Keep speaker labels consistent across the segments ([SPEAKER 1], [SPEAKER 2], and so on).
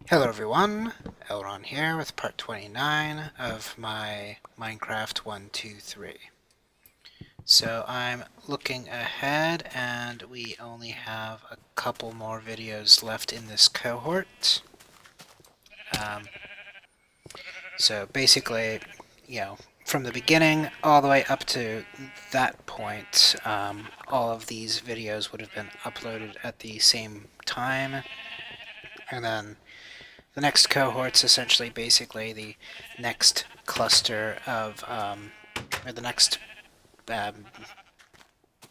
[SPEAKER 1] Hello everyone, LRon here with part 29 of my Minecraft 123. So I'm looking ahead and we only have a couple more videos left in this cohort. So basically, from the beginning all the way up to that point, all of these videos would have been uploaded at the same time, and then the next cohort's essentially basically the next cluster of, or the next um,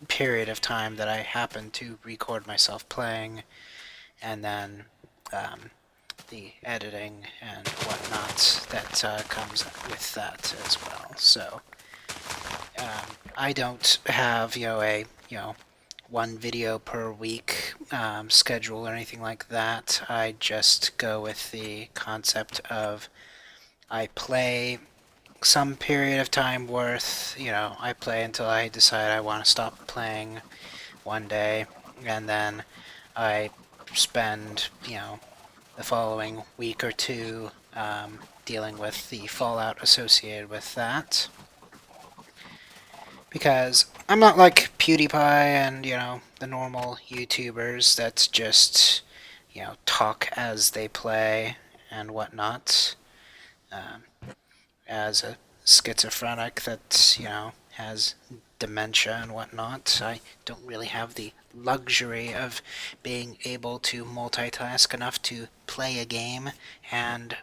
[SPEAKER 1] period of time that I happen to record myself playing, and then the editing and whatnot that comes with that as well. So I don't have a one video per week schedule or anything like that. I just go with the concept of I play some period of time worth, I play until I decide I want to stop playing one day, and then I spend, the following week or two dealing with the fallout associated with that. Because I'm not like PewDiePie and, the normal YouTubers that just, talk as they play and whatnot. Um, as a schizophrenic that, has dementia and whatnot, I don't really have the luxury of being able to multitask enough to play a game and,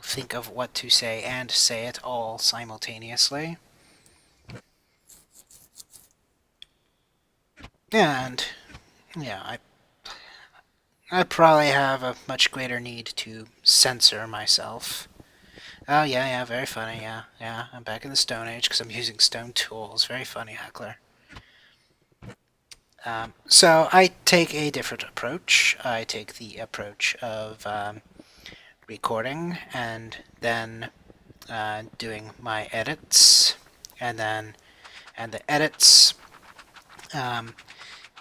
[SPEAKER 1] think of what to say and say it all simultaneously. And, yeah, I probably have a much greater need to censor myself. Oh, yeah, yeah, very funny, yeah, yeah. I'm back in the Stone Age because I'm using stone tools. Very funny, Heckler. So I take a different approach. I take the approach of recording and then doing my edits, and the edits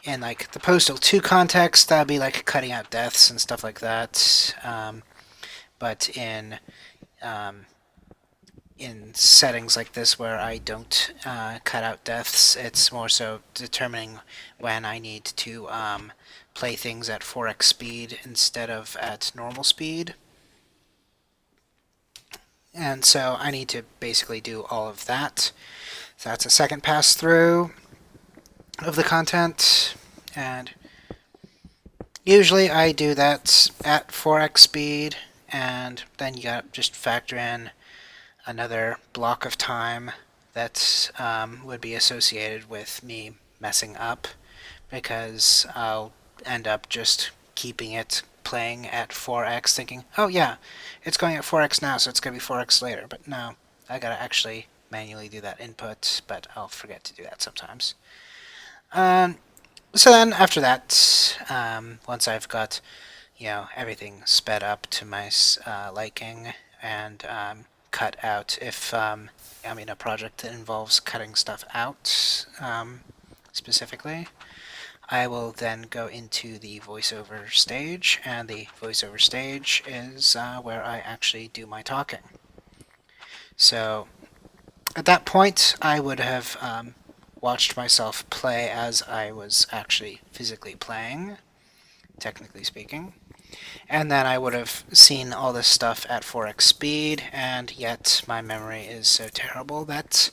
[SPEAKER 1] in like the Postal 2 context, that'd be like cutting out deaths and stuff like that. But um, in settings like this where I don't cut out deaths, it's more so determining when I need to play things at 4x speed instead of at normal speed. And so I need to basically do all of that. So that's a second pass through of the content, and usually I do that at 4x speed, and then you gotta just factor in another block of time that would be associated with me messing up, because I'll end up just keeping it playing at 4x thinking, oh yeah, it's going at 4x now, so it's going to be 4x later. But no, I gotta actually manually do that input, but I'll forget to do that sometimes. So then after that, once I've got, everything sped up to my liking, and cut out if I'm in a project that involves cutting stuff out specifically, I will then go into the voiceover stage, and the voiceover stage is where I actually do my talking. So at that point, I would have watched myself play as I was actually physically playing, technically speaking. And then I would have seen all this stuff at 4x speed, and yet my memory is so terrible that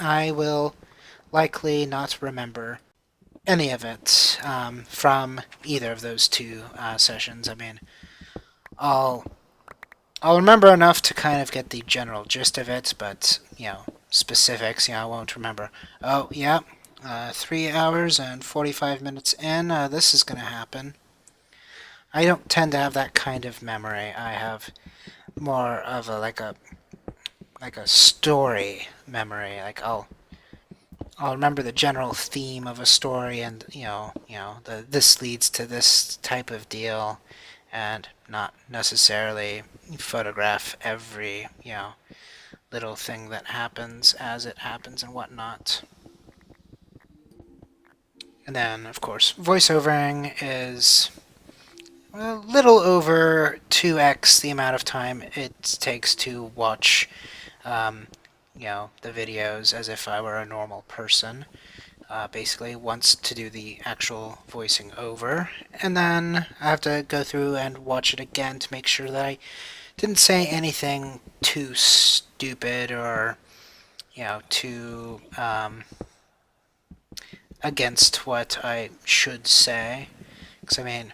[SPEAKER 1] I will likely not remember any of it from either of those two sessions. I mean, I'll I'll remember enough to kind of get the general gist of it, but specifics, I won't remember. Oh yeah, 3 hours and 45 minutes in, this is gonna happen. I don't tend to have that kind of memory. I have more of a like a story memory. Like I'll remember the general theme of a story, and this leads to this type of deal, and not necessarily photograph every little thing that happens as it happens and whatnot. And then of course voiceovering is a little over 2x the amount of time it takes to watch, the videos as if I were a normal person. Basically, once to do the actual voicing over, and then I have to go through and watch it again to make sure that I didn't say anything too stupid or, too against what I should say. Because, I mean,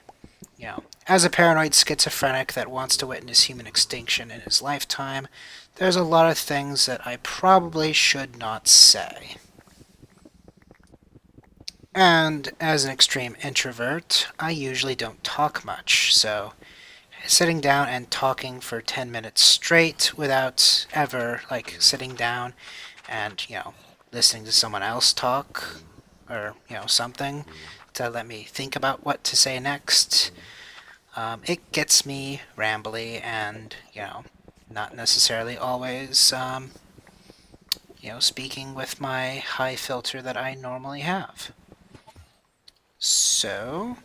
[SPEAKER 1] as a paranoid schizophrenic that wants to witness human extinction in his lifetime, there's a lot of things that I probably should not say. And as an extreme introvert, I usually don't talk much, so sitting down and talking for 10 minutes straight without ever, sitting down and, listening to someone else talk or, something to let me think about what to say next, it gets me rambly and, not necessarily always, speaking with my high filter that I normally have. So,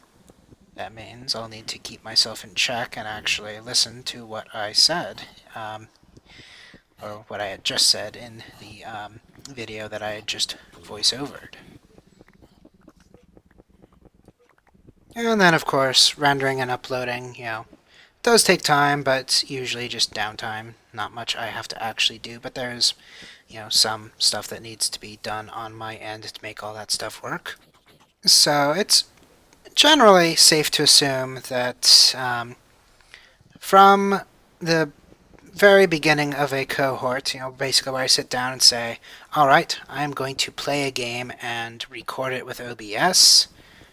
[SPEAKER 1] that means I'll need to keep myself in check and actually listen to what I said, or what I had just said in the video that I had just voice-overed. And then, of course, rendering and uploading, does take time, but usually just downtime. Not much I have to actually do, but there's, some stuff that needs to be done on my end to make all that stuff work. So it's generally safe to assume that from the very beginning of a cohort, basically where I sit down and say, alright, I'm going to play a game and record it with OBS.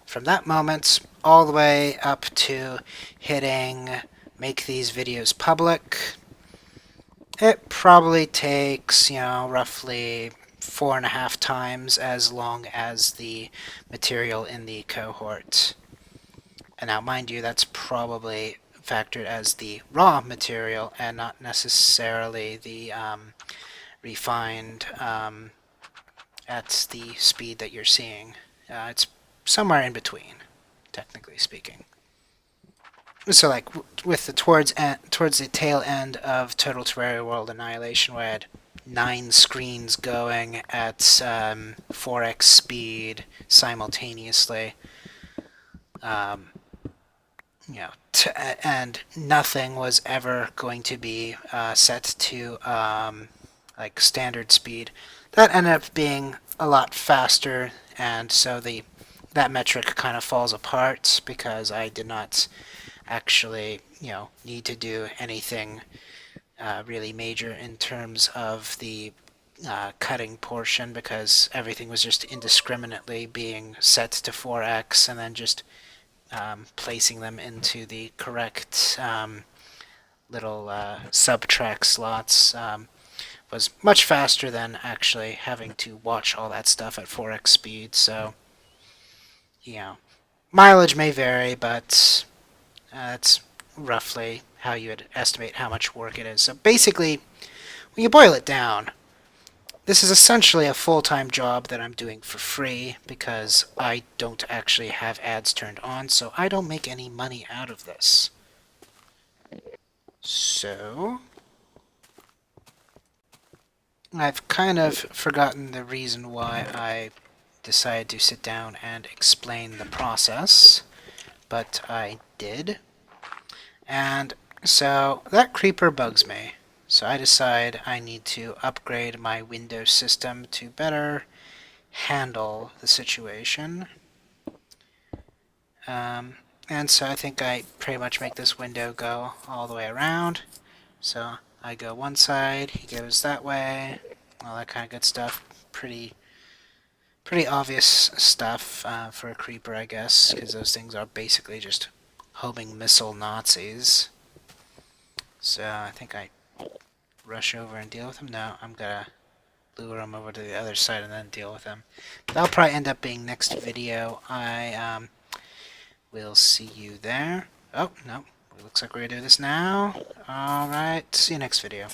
[SPEAKER 1] From that moment, all the way up to hitting make these videos public, it probably takes, roughly 4.5 times as long as the material in the cohort. And now, mind you, that's probably factored as the raw material and not necessarily the refined at the speed that you're seeing. It's somewhere in between, technically speaking. So, with the towards the tail end of Total Terraria World Annihilation, where I had 9 screens going at 4x speed simultaneously, and nothing was ever going to be set to standard speed. That ended up being a lot faster, and so that metric kind of falls apart because I did not actually need to do anything really major in terms of the cutting portion, because everything was just indiscriminately being set to 4x and then just placing them into the correct little subtrack slots was much faster than actually having to watch all that stuff at 4x speed. So, mileage may vary, but that's roughly how you would estimate how much work it is. So basically, when you boil it down, this is essentially a full-time job that I'm doing for free because I don't actually have ads turned on, so I don't make any money out of this. So, I've kind of forgotten the reason why I decided to sit down and explain the process, but I did. And so that creeper bugs me. So I decide I need to upgrade my Windows system to better handle the situation. And so I think I pretty much make this window go all the way around. So I go one side, he goes that way, all that kind of good stuff. Pretty obvious stuff for a creeper, I guess, because those things are basically just homing missile Nazis. So I think I rush over and deal with him. No, I'm gonna lure him over to the other side and then deal with him. That'll probably end up being next video. I will see you there. Oh, no. It looks like we're gonna do this now. Alright, see you next video.